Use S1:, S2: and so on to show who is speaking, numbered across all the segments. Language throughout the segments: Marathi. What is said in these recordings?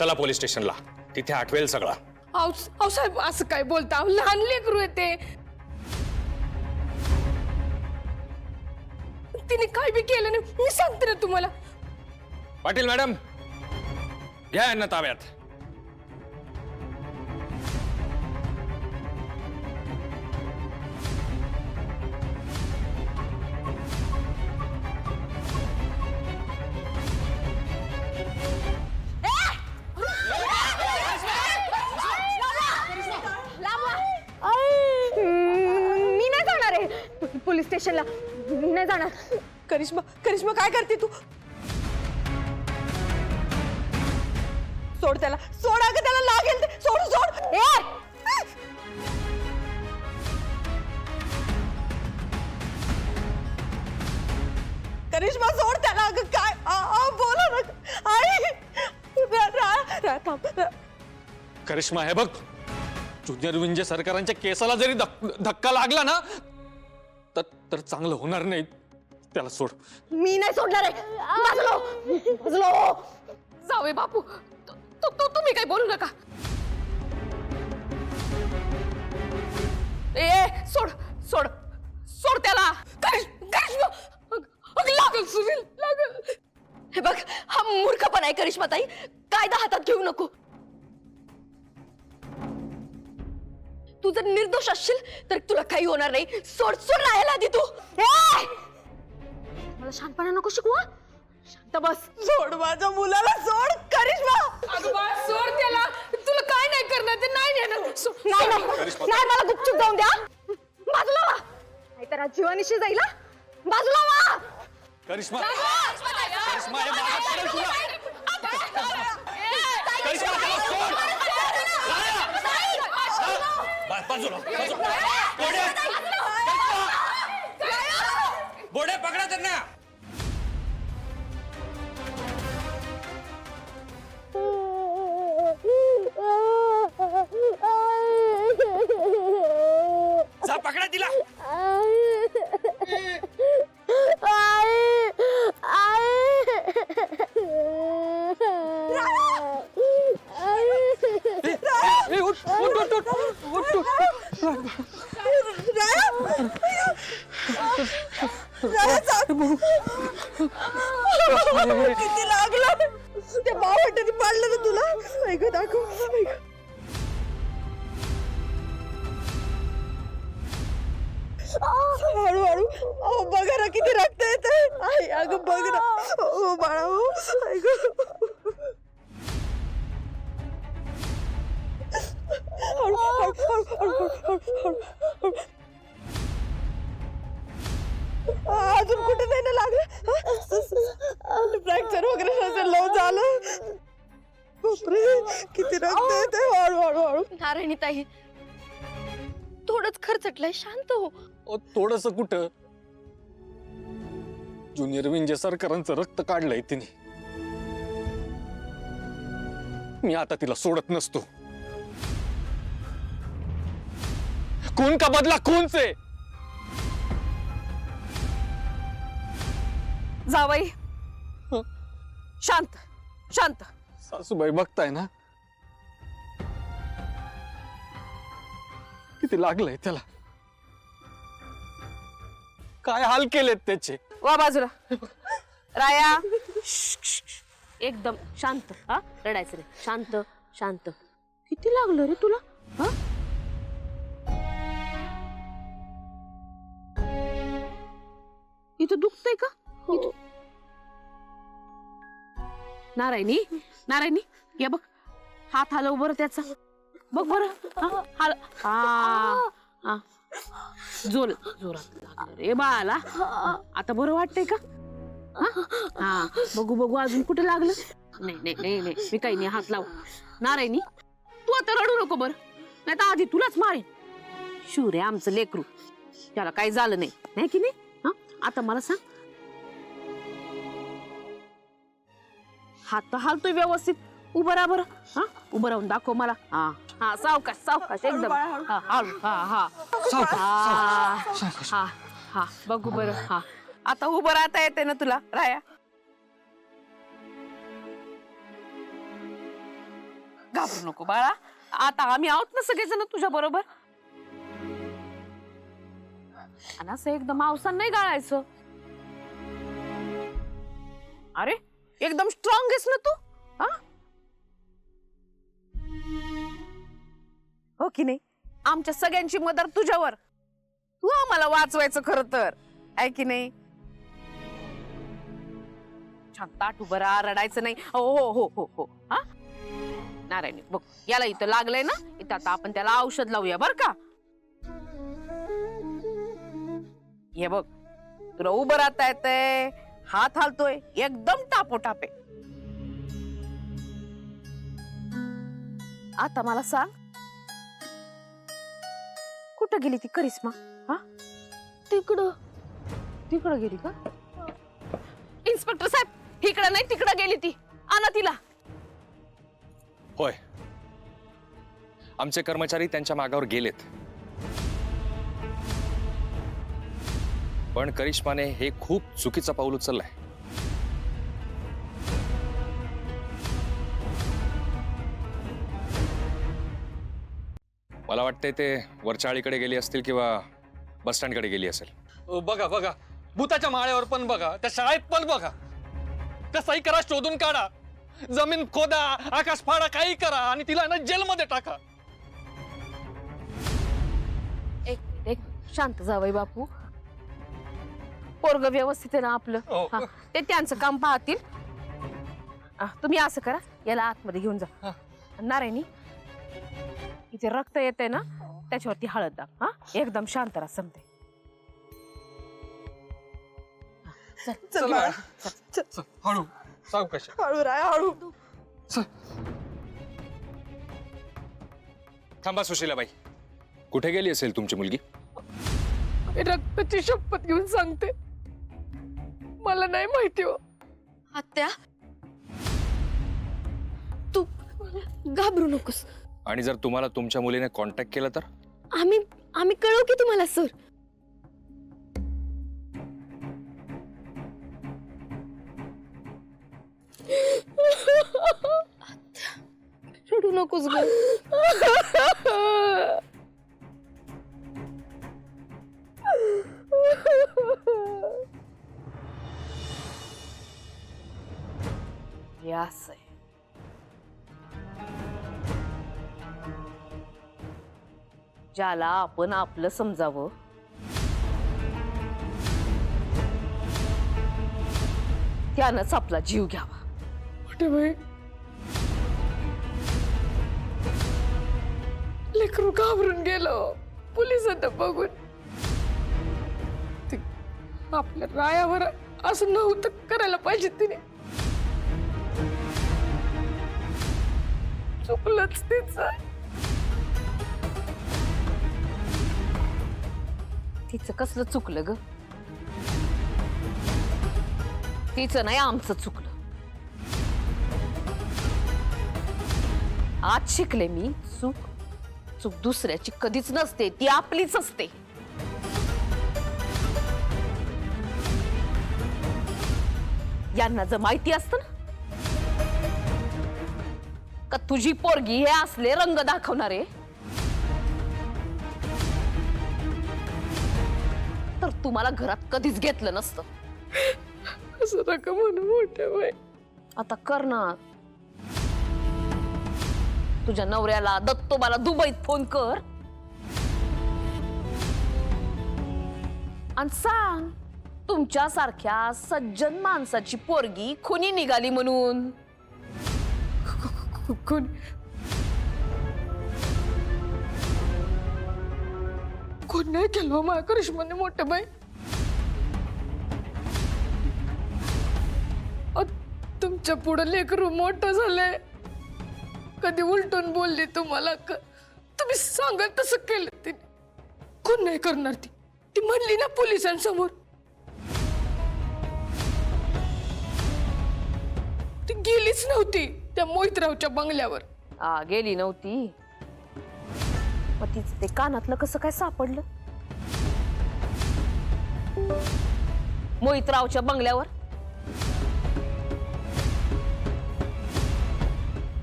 S1: चला पोलीस स्टेशनला, तिथे आठवेल सगळं.
S2: अहो साहेब असं काय बोलता? अहो, लहान लेकरू आहे ते. तिने काय बी केलं नाही, मी सांगते ना तुम्हाला.
S1: पाटील मॅडम, घ्या यांना ताब्यात.
S3: मी नाही जाणार आहे पोलीस स्टेशनला, नाही जाणार.
S2: करिश्मा, करिश्मा काय करते तू? सोड त्याला, सोड अगं, त्याला लागेल ते. सोड सोड. करिश्मा सोड त्याला अगं. काय बोला ना आई. थांब.
S1: करिश्मा, हे बघ, जुनियर विंजे सरकारांच्या केसाला जरी धक्का लागला ना तर चांगलं होणार नाही. त्याला सोड.
S3: मी नाही सोडणार आहे.
S2: जावे बापू, तुम्ही काही बोलू नका. सोड सोड सोड त्याला. करिश्मा लागल, सुनील लागल.
S3: हे बघ, हा मूर्खपणा आहे करिश्माताई. कायदा हातात घेऊ नको. तू जर निर्दोष असशील तर तुला काही होणार नाही. सोड सोड राहायला आधी तू. मला शांतपणा नको शिकवा. शांत बस.
S2: सोड माझ्या मुलाला, सोड. करिश्मा अगं बाळ, सोड त्याला. तुला काय नाही करणार ते. नाही नेणार.
S3: नाही नाही, मला गुपचूप जाऊन द्या. बाजूला व्हा, नाहीतर आज जीवानिशी जाईल. बाजूला व्हा.
S1: करिश्मा, करिश्मा, हे मागं पडेल तुला. करिश्मा, त्याला सोड. बाजूला, बोडे पकडा त्यांना. जा पकडा तिला.
S2: किती लागलं त्या भावाट्याने पाडलं ना तुला. ऐक दाखव. हळूहळू. बघा ना किती रक्त येतंय. आई अगं बघ ना. ओ बाळा, ऐक. अजून कुठे नाही ना लागलं? फ्रॅक्चर वगैरे नसेल लव झालं. बापरे, किती रक्त येते. हळू.
S3: नारायणीताई, थोडंच खरचटलंय. शांत हो.
S1: थोडस कुठं, ज्युनियर विंजे सरकारांचं रक्त काढलंय तिने. मी आता तिला सोडत नसतो. खून का बदला खून से.
S2: जावई, शांत शांत.
S1: सासूबाई बघताय ना किती लागलंय त्याला. काय हाल केलेत त्याचे.
S2: वा बाजूला. राया,
S3: एकदम शांत. हा, रडायचं रे. शांत शांत. किती लागलं रे तुला? हा, इथं दुखतंय का? इथं. नारायणी, नारायणी, ये बघ. हात हलव बरं त्याचा. बघ बरं. हा, जोरात लागलं रे बाळाला. आता बरं वाटतंय का? हा, बघू अजून कुठे लागलं? नाही, मी काही नाही हात लाव. नारायणी, तू आता रडू नको बरं, नाही तर आधी तुलाच मारेन. शिव रे आमचं लेकरू, त्याला काही झालं नाही की नाही? हा, आता मला सांग, हात तर हालतोय व्यवस्थित. उभं राहा बरं. हा, उभं राहून दाखव मला. हा, सावकाश एकदम. हा, बघू बरं. हा,
S2: आता उभं राहता येते ना तुला राया?
S3: घाबरू नको बाळा, आता आम्ही आहोत ना सगळेजण तुझ्या बरोबर. आणि असं एकदम अवसान नाही गाळायचं. अरे एकदम स्ट्रॉंग आहेस ना तू. हा हो की नाही? आमच्या सगळ्यांची मदत तुझ्यावर. तू आम्हाला वाचवायचं खरं तर, आहे की नाही? छान ताट उभं राहा, रडायचं नाही. हो हो हो हो हो. हा नारायणी बघ, याला इथं लागलंय ना, इथं आता आपण त्याला औषध लावूया बर का. हे बघ, तुला उभं राहता येतंय, हात हालतोय, एकदम टापोटापे. आता मला सांग, कुठं गेली ती करिश्मा? हा तिकडं गेली का? इन्स्पेक्टर साहेब, इकडं नाही तिकडं गेली ती. आणा तिला.
S4: होय, आमचे कर्मचारी त्यांच्या मागावर गेलेत, पण करिश्माने हे खूप चुकीचं पाऊल उचललंय. मला वाटतंय ते वरच्या आळीकडे गेली असतील किंवा बस स्टँडकडे गेली असेल.
S1: बघा बघा, भूताच्या माळ्यावर पण बघा, त्या शाळेत पण बघा. कसाही करा, शोधून काढा, जमीन खोदा, आकाश फाडा, काही करा आणि तिला ना जेलमध्ये टाका.
S3: एक शांत जावई बापू. पोरग व्यवस्थित आहे ना आपलं?
S1: हो.
S3: हा, ते त्यांचं काम पाहतील. तुम्ही असं करा, याला आतमध्ये घेऊन जा. नारायणी, इथे रक्त येते ना, त्याच्यावरती हळद दाब. हा एकदम शांत राहा, समते.
S2: चल बाळा.
S1: चल, हळू, सावकाश.
S2: हळू राय, हळू.
S4: थांबा सुशीलाबाई, कुठे गेली असेल तुमची मुलगी?
S3: रक्ताची शपथ घेऊन सांगते, मला नाही माहिती हो.
S5: आत्या, तू घाबरू नकोस.
S4: आणि जर तुम्हाला तुमच्या मुलीने कॉन्टॅक्ट केला तर?
S5: आम्ही कळवू की तुम्हाला सर. रडू नकोस ग.
S3: यास आहे. ज्याला आपण आपलं समजावं, त्यानंच आपला जीव घ्यावा. लेकरू घाबरून गेलो पोलिसांना बघून. आपल्या रायावर असं नव्हतं करायला पाहिजे तिने. चुकलंच तिचं. तिचं कसलं चुकलं ग? तिचं नाही, आमचं चुकलं. आज शिकले मी, चूक दुसऱ्याची कधीच नसते, ती आपलीच असते. यांना जर माहिती असतं ना का तुझी पोरगी हे असले रंग दाखवणारे, तर तुम्हाला घरात कधीच घेतलं नसतं. असं नका म्हणू मोठ्या बाई. आता कर ना, तुझ्या नवऱ्याला दत्तोबाला दुबईत फोन कर आणि सांग तुमच्या सारख्या सज्जन माणसाची पोरगी खुनी निघाली म्हणून. कोण नाही केलं माझ्या करिश्माने मोठ्या बाई. तुमच्या पुढे लेकरू मोठं झालंय, कधी उलटून बोलली तुम्हाला का? तुम्ही सांगत तसं केलं तिने. कोण नाही करणार ती म्हणली ना पोलिसांसमोर. ती गेलीच नव्हती त्या मोहितरावच्या बंगल्यावर. गेली नव्हती, मग तिचं ते कानातलं कसं काय सापडलं मोहितरावच्या बंगल्यावर?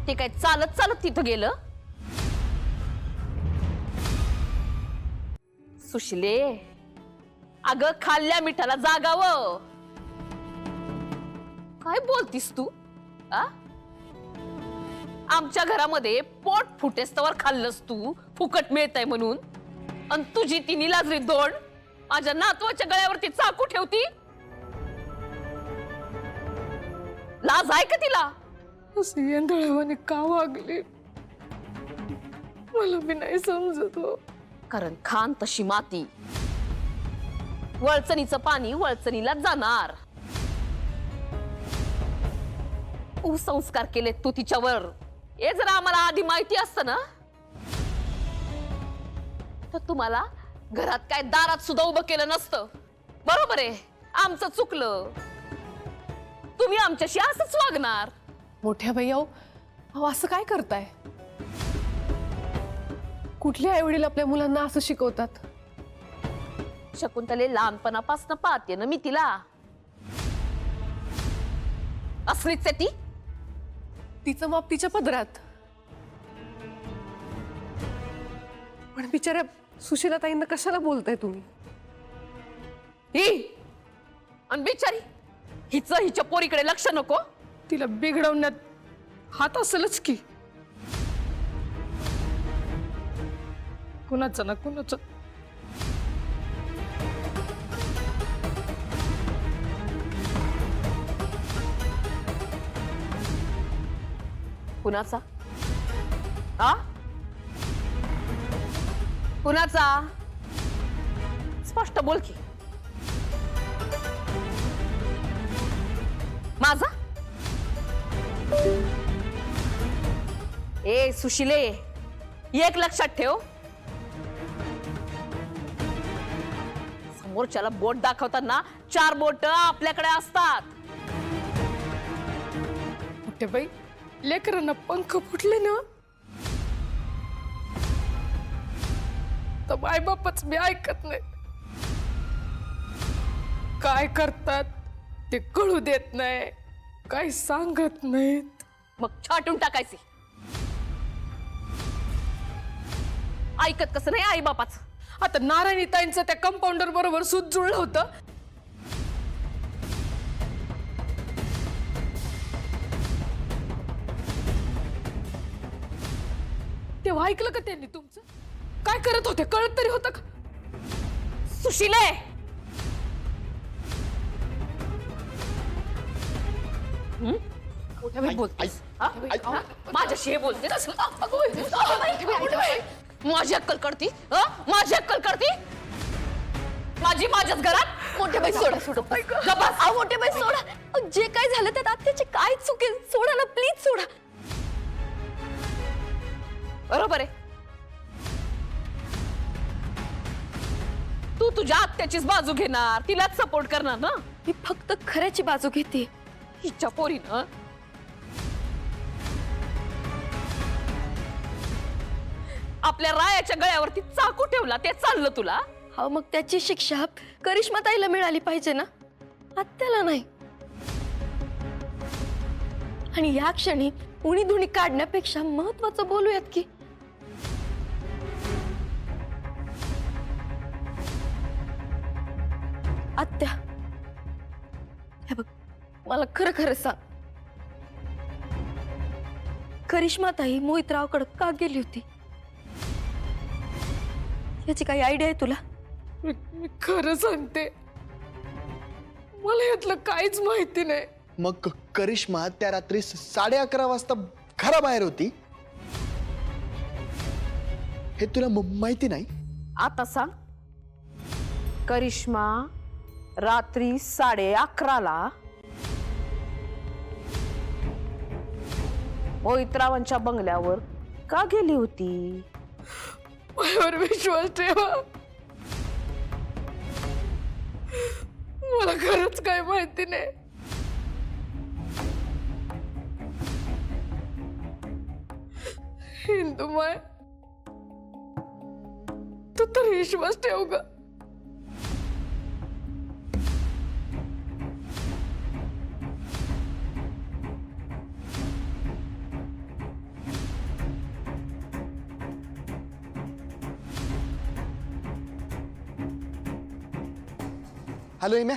S3: ते काय चालत चालत तिथं गेलं? सुशिले, अगं खाल्ल्या मिठाला जागावं. काय बोलतीस तू? आ? आमच्या घरामध्ये पोट फुटेस्तवर खाल्लंस तू, फुकट मिळतंय म्हणून. आणि तुझी ती निलाजरी दोन माझ्या नातवाच्या गळ्यावरती चाकू ठेवती. लाज आहे का तिला?
S2: असं येंधळ्यावाने का वागले मला बी नाही समजत हो.
S3: कारण खान तशी माती, वळचणीचं पाणी वळचणीला जाणार. संस्कार केले तू तिच्यावर, हे जर आम्हाला आधी माहिती असतं ना तर तुम्हाला घरात काय दारात सुद्धा उभं केलं नसतं. बरोबर आहे, आमचं चुकलं. तुम्ही आमच्याशी असंच वागणार.
S2: मोठ्या भैया अहो असं काय करताय? कुठले आई वडील आपल्या मुलांना असं शिकवतात?
S3: शकुंतले लहानपणापासून पाहते ना मी तिला. असलीच आहे ती.
S2: तिचं माप तिच्या पदरात. पण बिचाऱ्या सुशीलाताईंना कशाला बोलताय तुम्ही?
S3: ही आणि बिचारी हिच्या पोरीकडे लक्ष नको.
S2: तिला बिघडवण्यात हात असेलच की. कुणाचं ना कुणाचं.
S3: कुणाचा? आ? कुणाचा? स्पष्ट बोल की. माझा? ए सुशिले, एक लक्षात ठेव, समोरच्याला बोट दाखवताना 4 बोट आपल्याकडे असतात.
S2: मोठ्या बाई, लेकरांना पंख फुटले ना तर आईबापच मी ऐकत नाही. काय करतात ते कळू देत नाही, काही सांगत नाहीत.
S3: मग छाटून टाकायचे. ऐकत कसं नाही आई बापाच.
S2: आता नारायणीताईंचं त्या कंपाऊंडर बरोबर सूत जुळलं होतं. तेव्हा ऐकलं का त्यांनी तुमचं? काय करत होते कळत तरी होतं का?
S3: सुशिले, मोठ्या बाई बोलतेस? हा? हा? माझ्याशी हे बोलते? माझी अक्कल करती? माझी अक्कल करती? माझ्याच घरात?
S5: मोठ्या बाई सोडा सोडा. मोठ्या बाई सोडा. जे काय झालं त्यात आत्याची काय चुकेल? सोडा ना प्लीज सोडा.
S3: बरोबर आहे. तू तुझ्या आत्याचीच बाजू घेणार, तिलाच सपोर्ट करणार ना.
S5: मी फक्त खऱ्याची बाजू घेते.
S3: हिच्या पोरीनं आपल्या रायाच्या गळ्यावरती चाकू ठेवला, ते चाललं तुला?
S5: हा मग त्याची शिक्षा करिश्माताईला मिळाली पाहिजे ना, आत्याला नाही. आणि या क्षणी उणी धुणी काढण्यापेक्षा महत्वाचं बोलूयात की. आत्या, हे बघ, मला खरं खरं सांग, करिश्माताई मोहितरावकडे का गेली होती? याची काही आयडिया आहे तुला?
S2: मी खरं सांगते, मला यातलं काहीच माहिती नाही.
S6: मग करिश्मा त्या रात्री 11:30 वाजता घराबाहेर होती हे तुला माहिती नाही?
S3: आता सांग, करिश्मा रात्री 11:30ला मोहितरावांच्या बंगल्यावर का गेली होती?
S2: माझ्यावर विश्वास ठेवा, मला खरंच काही माहिती नाही. हिंदुमाय, तू तर विश्वास ठेव ग.
S6: हॅलो इम्या,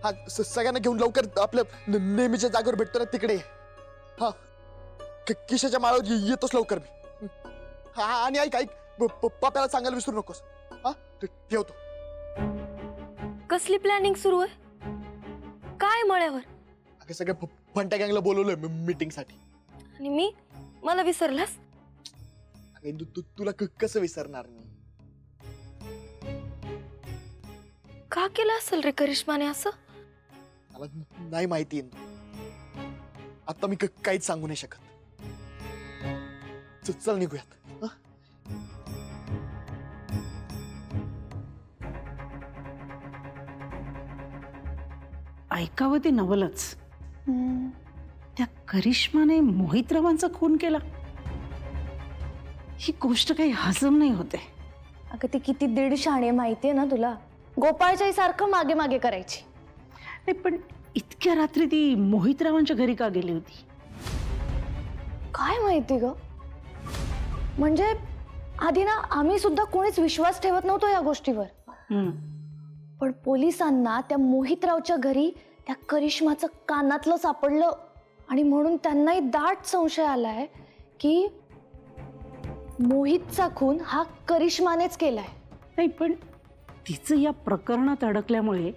S6: हा सगळ्यांना घेऊन लवकर आपल्या नेहमीच्या जागेवर भेटतो ना तिकडे. हा किशाच्या माळावर येतोच लवकर मी. हा आणि ऐक ऐक, पप्याला सांगायला विसरू नकोस. हा ठेवतो.
S5: कसली प्लॅनिंग सुरू आहे? काय मळ्यावर?
S6: अगं सगळ्या फंट्या गँगला बोलवलंय मीटिंग साठी.
S5: आणि मला विसरलास?
S6: अगं तुला कसं विसरणार मी?
S5: का केलं असेल रे करिश्माने असं?
S6: मला नाही माहिती. आता मी काहीच सांगू नाही शकत. चल निघूयात. हा?
S7: ऐकावं ते नवलच. त्या करिश्माने मोहितरावांचा खून केला. ही गोष्ट काही हजम नाही होते.
S5: अगं ती किती दीड शाणे माहितीये ना तुला. गोपाळच्याही सारखं मागे मागे करायची.
S7: नाही पण इतक्या रात्री ती मोहितरावांच्या घरी का गेली होती?
S5: काय माहिती ग. म्हणजे आधी ना आम्ही सुद्धा कोणीच विश्वास ठेवत नव्हतो या गोष्टीवर. पण पोलिसांना त्या मोहितरावच्या घरी त्या करिश्माचं कानातलं सापडलं आणि म्हणून त्यांनाही दाट संशय आलाय की मोहितचा खून हा करिश्मानेच केलाय.
S7: नाही पण तिचं या प्रकरणात अडकल्यामुळे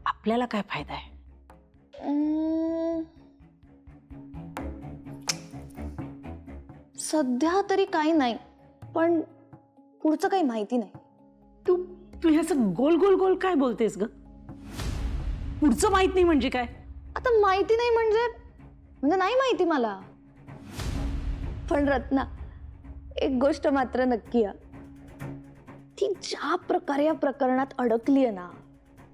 S7: आपल्याला काय फायदा आहे?
S5: सध्या तरी काही नाही, पण पुढचं काही माहिती नाही.
S7: तू तू ह्याचं गोल गोल गोल काय बोलतेस ग? पुढचं माहित नाही म्हणजे काय?
S5: आता माहिती नाही म्हणजे नाही माहिती मला. पण रत्ना, एक गोष्ट मात्र नक्की आहे, ती ज्या प्रकारे या प्रकरणात अडकली आहे ना,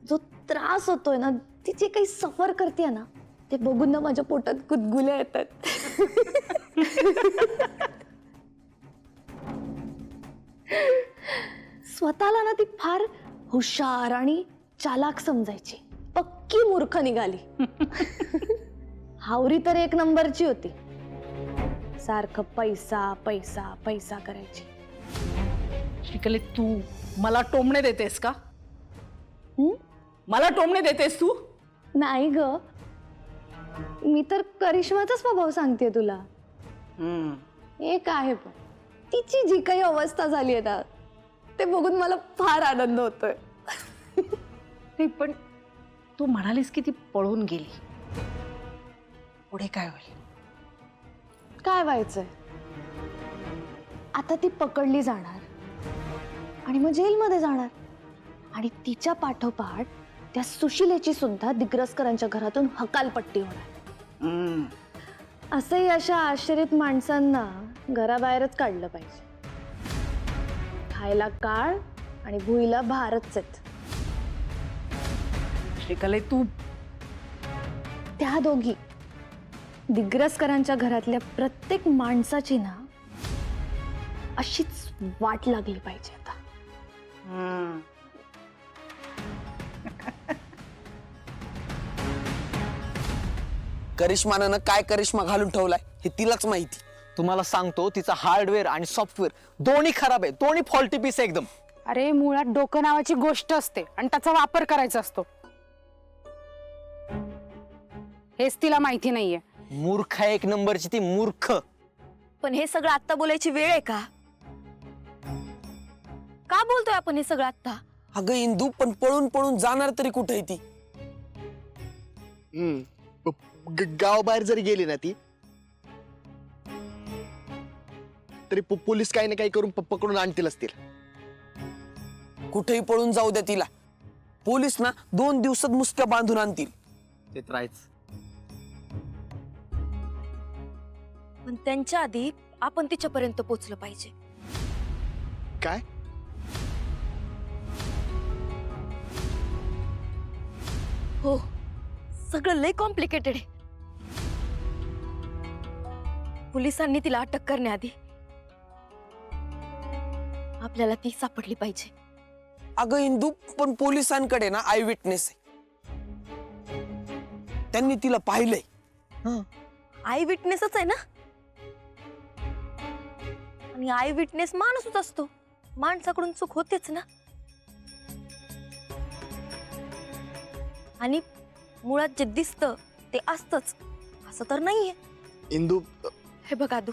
S5: जो त्रास होतोय ना, ती जे काही सफर करते ना, ते बघून ना माझ्या पोटात गुदगुल्या येतात. स्वतःला ना ती फार हुशार आणि चालाक समजायची. पक्की मूर्ख निघाली. हावरी तर एक नंबरची होती. सारखं पैसा पैसा पैसा करायची.
S7: श्रीकले, तू मला टोमणे देतेस का? मला टोमणे देतेस तू?
S5: नाही ग, मी तर करिश्माचा स्वभाव सांगते तुला. एक आहे पण तिची जी काही अवस्था झाली आहे ना, ते बघून मला फार आनंद होतोय.
S7: नाही पण तू म्हणालीस की ती पळून गेली. पुढे काय होईल?
S5: काय व्हायचंय? आता ती पकडली जाणार आणि मग जेलमध्ये जाणार आणि तिच्या पाठोपाठ त्या सुशिलेची सुद्धा दिग्रसकरांच्या घरातून हकालपट्टी होणार. असंही अशा आश्रित माणसांना घराबाहेरच काढलं पाहिजे. खायला काळ आणि भुईला भारच आहेत.
S7: श्रीकले, तू
S5: त्या दोघी दिग्रसकरांच्या घरातल्या प्रत्येक माणसाची ना अशीच वाट लागली पाहिजे आता.
S8: करिश्मानं काय करिश्मा घालून ठेवलाय हे तिलाच माहिती.
S9: तुम्हाला सांगतो, तिचा हार्डवेअर आणि सॉफ्टवेअर दोन्ही खराब आहे. दोन्ही फॉल्टी पीस एकदम.
S3: अरे मुळात डोकं नावाची गोष्ट असते आणि त्याचा वापर करायचा असतो. हेच तिला माहिती नाहीये.
S9: मूर्ख आहे एक नंबरची ती, मूर्ख.
S5: पण हे सगळं आत्ता बोलायची वेळ आहे का? का बोलतोय आपण हे सगळं आत्ता?
S8: अगं इंदू, पण पळून पळून जाणार तरी कुठे आहे ती?
S6: गाव बाहेर जरी गेली ना ती, तरी पोलीस काही ना काही करून पकडून आणतीलच तिला.
S8: कुठेही पळून जाऊ द्या तिला, पोलीस ना 2 दिवसात मुसक्या बांधून आणतील.
S9: ते तर आहेच.
S5: पण त्यांच्या आधी आपण तिच्यापर्यंत पोहोचलं पाहिजे.
S6: काय?
S5: हो, सगळं लय कॉम्प्लिकेटेड आहे. पोलिसांनी तिला अटक करण्याआधी आपल्याला ती सापडली पाहिजे.
S8: अगं इंदू, पण पोलिसांकडे ना आय विटनेस आहे. त्यांनी तिला पाहिलंय.
S5: आय विटनेसच आहे ना, आणि आय विटनेस माणूसच असतो. माणसाकडून चूक होतेच ना. आणि मुळात जे दिसतं ते असतंच असं तर नाहीये.
S6: इंदू
S5: हे बघ आदू,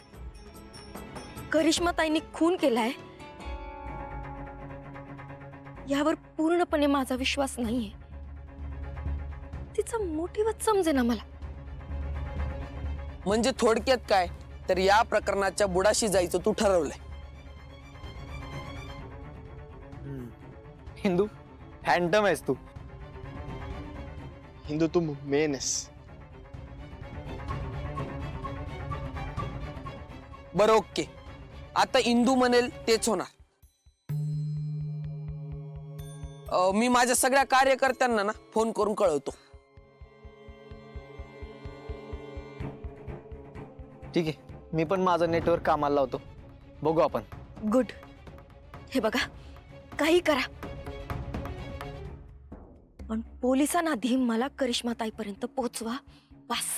S5: करिश्माताईंनी खून केलाय यावर पूर्णपणे माझा विश्वास नाहीये. तिचा मोटिवच समजेना मला.
S8: म्हणजे थोडक्यात काय तर या प्रकरणाच्या बुडाशी जायचं तू ठरवलंय.
S9: हिंदू फॅन्टम आहेस तू.
S6: हिंदू तू मेन आहेस.
S8: बरं ओके, आता इंदू म्हणेल तेच होणार. मी माझ्या सगळ्या कार्यकर्त्यांना ना फोन करून कळवतो.
S9: ठीक आहे, मी पण माझं नेटवर्क कामाला लावतो. बघू आपण.
S5: गुड. हे बघा, काही करा पण पोलिसांआधी मला करिश्माताईपर्यंत पोहोचवा. बस.